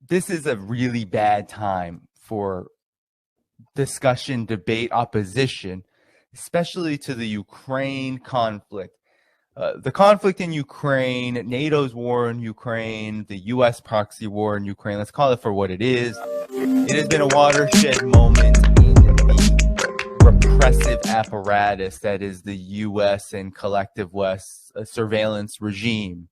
this is a really bad time for discussion, debate, opposition, especially to the Ukraine conflict. The conflict in Ukraine, NATO's war in Ukraine, the U.S. proxy war in Ukraine, let's call it for what it is. It has been a watershed moment in the repressive apparatus that is the U.S. and collective West surveillance regime.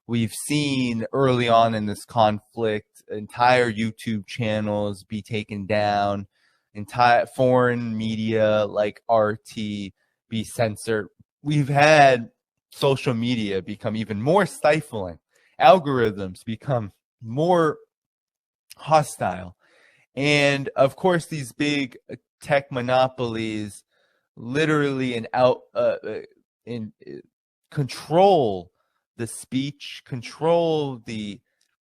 We've seen early on in this conflict entire YouTube channels be taken down, entire foreign media like RT be censored. We've had social media become even more stifling, algorithms become more hostile, and of course these big tech monopolies literally control the speech, control the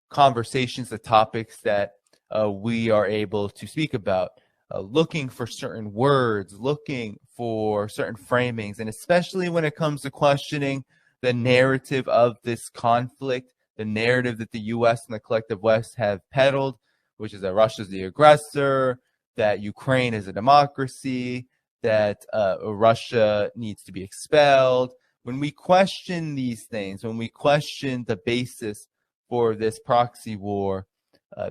conversations, the topics that we are able to speak about, looking for certain words, looking for certain framings, and especially when it comes to questioning the narrative of this conflict, the narrative that the U.S. and the collective West have peddled, which is that Russia's the aggressor, that Ukraine is a democracy, that Russia needs to be expelled. When we question these things, when we question the basis for this proxy war,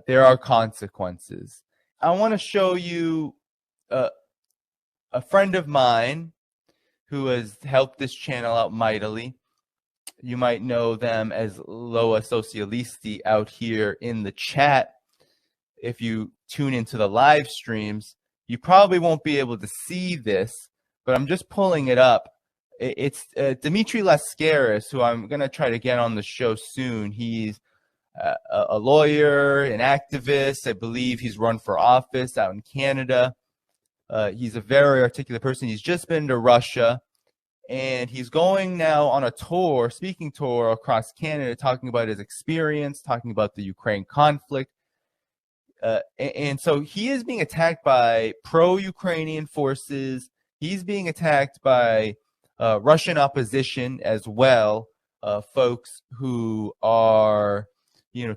there are consequences. I want to show you a friend of mine who has helped this channel out mightily. You might know them as Loa Socialisti out here in the chat. If you tune into the live streams, you probably won't be able to see this, but I'm just pulling it up. It's Dmitry Lascaris, who I'm going to try to get on the show soon. He's a lawyer, an activist. I believe he's run for office out in Canada. He's a very articulate person. He's just been to Russia, and he's going now on a tour, speaking tour across Canada, talking about his experience, talking about the Ukraine conflict. And so he is being attacked by pro-Ukrainian forces. He's being attacked by Russian opposition as well, folks who are,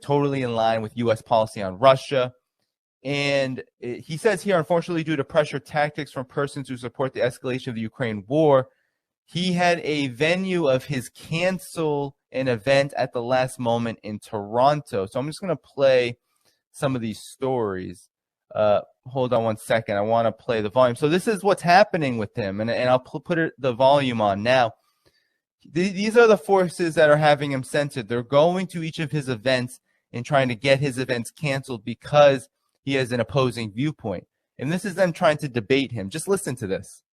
totally in line with U.S. policy on Russia. And he says here, unfortunately, due to pressure tactics from persons who support the escalation of the Ukraine war, he had a venue of his cancel an event at the last moment in Toronto. So I'm just going to play some of these stories. Hold on one second. I want to play the volume. So this is what's happening with him, and I'll put the volume on now. These are the forces that are having him censored. They're going to each of his events and trying to get his events canceled because he has an opposing viewpoint. And this is them trying to debate him. Just listen to this.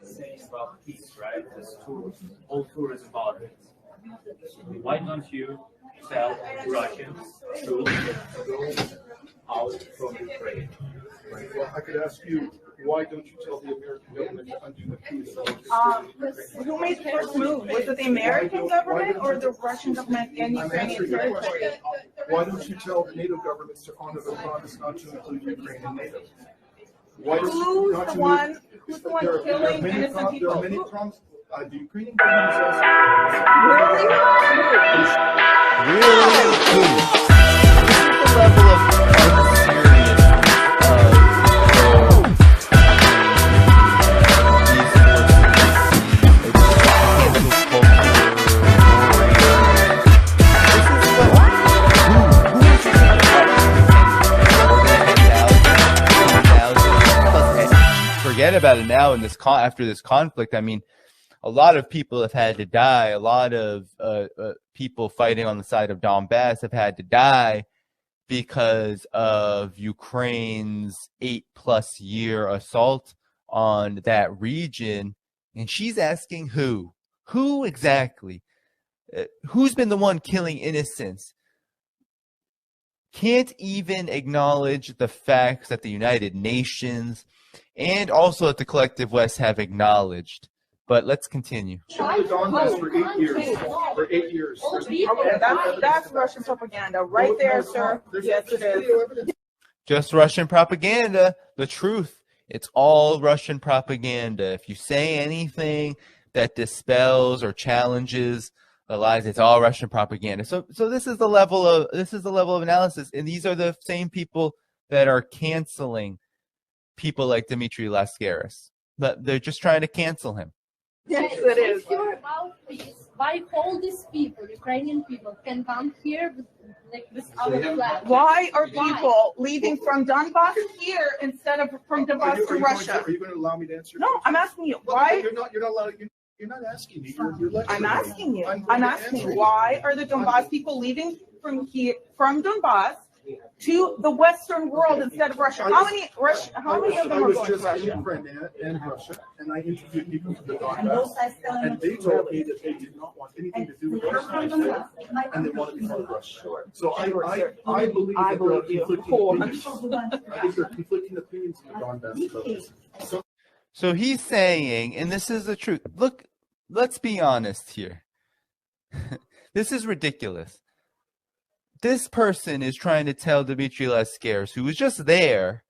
Saying about peace, right? This tour, whole tour is about it. Why don't you tell Russians to go out from Ukraine? Well, I could ask you, why don't you tell the American government to undo the peace? Who made the first move? Was it the American government or the Russian government in Ukrainian territory? Why don't you tell the NATO governments to honor the promise not to include Ukraine in NATO? Who's the one killing innocent people? There are many promises. The Ukrainian government is also... Really? The level of forget about it now in this after this conflict. I mean, a lot of people have had to die. A lot of people fighting on the side of Donbass have had to die because of Ukraine's 8+ year assault on that region. And she's asking who? Who exactly? Who's been the one killing innocents? Can't even acknowledge the facts that the United Nations and also that the collective West have acknowledged. But let's continue. Donbass for 8 years. For 8 years. Okay, that's Russian propaganda right there, sir. Yes, it is. Just Russian propaganda. The truth. It's all Russian propaganda. If you say anything that dispels or challenges lies. It's all Russian propaganda. So this is the level of analysis, and these are the same people that are canceling people like Dmitry Lascaris. But they're just trying to cancel him. Yes, it is. If your mouthpiece, why all these people, Ukrainian people, can come here with our flag? Why are people leaving from Donbass here instead of from Donbass to Russia? Are you going to allow me to answer? No, I'm asking you, why? You're not allowed. You're not asking me. You're lecturing I'm asking you. I'm I'm going to asking answer you, why are the Donbass people leaving from here, from Donbass to the Western world instead of Russia? How many of them are going to I was just in Russia? Ukraine and Russia, and I interviewed people from the Donbass, and they told me that they did not want anything to do with Russia, and they wanted to go to Russia. So I believe that there are conflicting opinions. I think there are conflicting opinions in the Donbass about this. So he's saying, and this is the truth. Look, let's be honest here. This is ridiculous. This person is trying to tell Dmitry Lascaris, who was just there,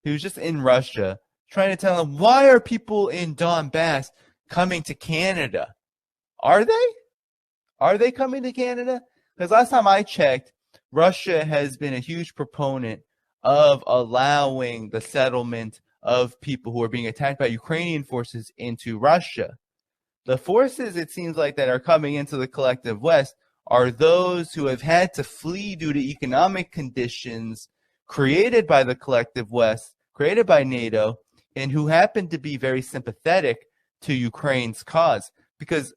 who was just in Russia, trying to tell him, why are people in Donbass coming to Canada? Are they? Are they coming to Canada? Because last time I checked, Russia has been a huge proponent of allowing the settlement of people who are being attacked by Ukrainian forces into Russia. The forces, it seems like, that are coming into the collective West are those who have had to flee due to economic conditions created by the collective West, created by NATO, and who happen to be very sympathetic to Ukraine's cause. Because,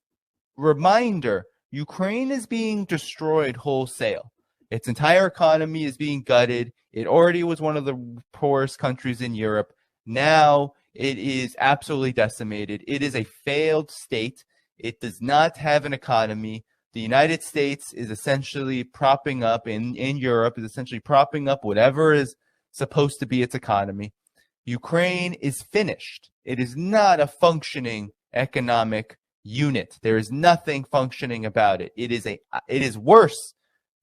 reminder, Ukraine is being destroyed wholesale. Its entire economy is being gutted. It already was one of the poorest countries in Europe. Now it is absolutely decimated. It is a failed state. It does not have an economy. The United States is essentially propping up, in Europe, is essentially propping up whatever is supposed to be its economy. Ukraine is finished. It is not a functioning economic unit. There is nothing functioning about it. It is worse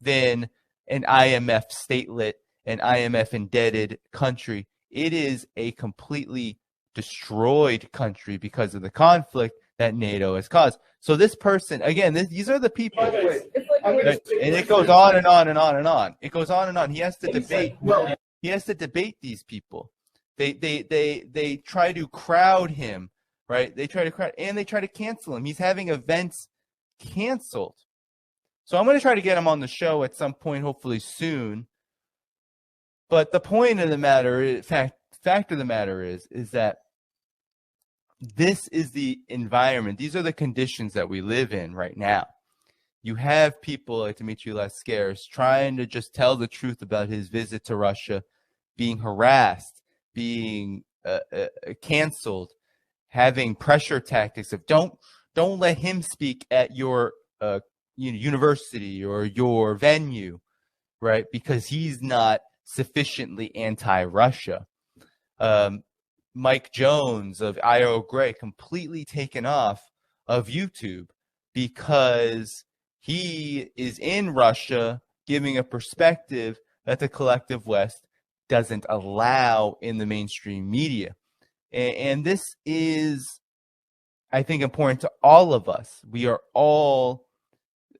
than an IMF statelet, an IMF indebted country. It is a completely destroyed country because of the conflict that NATO has caused. So this person, again, these are the people, and it goes on and on and on and on. It goes on and on. He has to debate. He has to debate these people. They try to crowd him, right? They try to cancel him. He's having events canceled. So I'm going to try to get him on the show at some point, hopefully soon. But the point of the matter is, fact of the matter is that this is the environment. These are the conditions that we live in right now. You have people like Dmitry Lascaris trying to just tell the truth about his visit to Russia, being harassed, being canceled, having pressure tactics of don't let him speak at your university or your venue, right? Because he's not sufficiently anti-Russia. Mike Jones of I.O. Gray completely taken off of YouTube because he is in Russia giving a perspective that the collective West doesn't allow in the mainstream media. And this is, I think, important to all of us. We are all,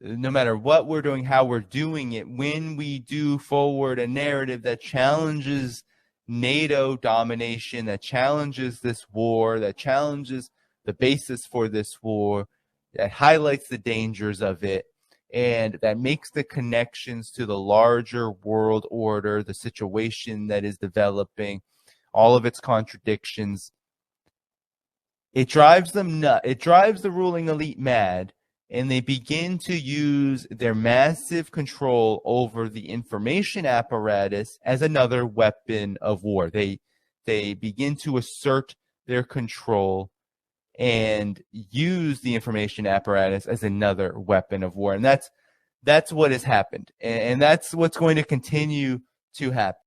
no matter what we're doing, how we're doing it, when we do forward a narrative that challenges NATO domination, that challenges this war, that challenges the basis for this war, that highlights the dangers of it, and that makes the connections to the larger world order, the situation that is developing, all of its contradictions. It drives them nuts. It drives the ruling elite mad, and they begin to use their massive control over the information apparatus as another weapon of war. They begin to assert their control and use the information apparatus as another weapon of war. And that's what has happened. And that's what's going to continue to happen.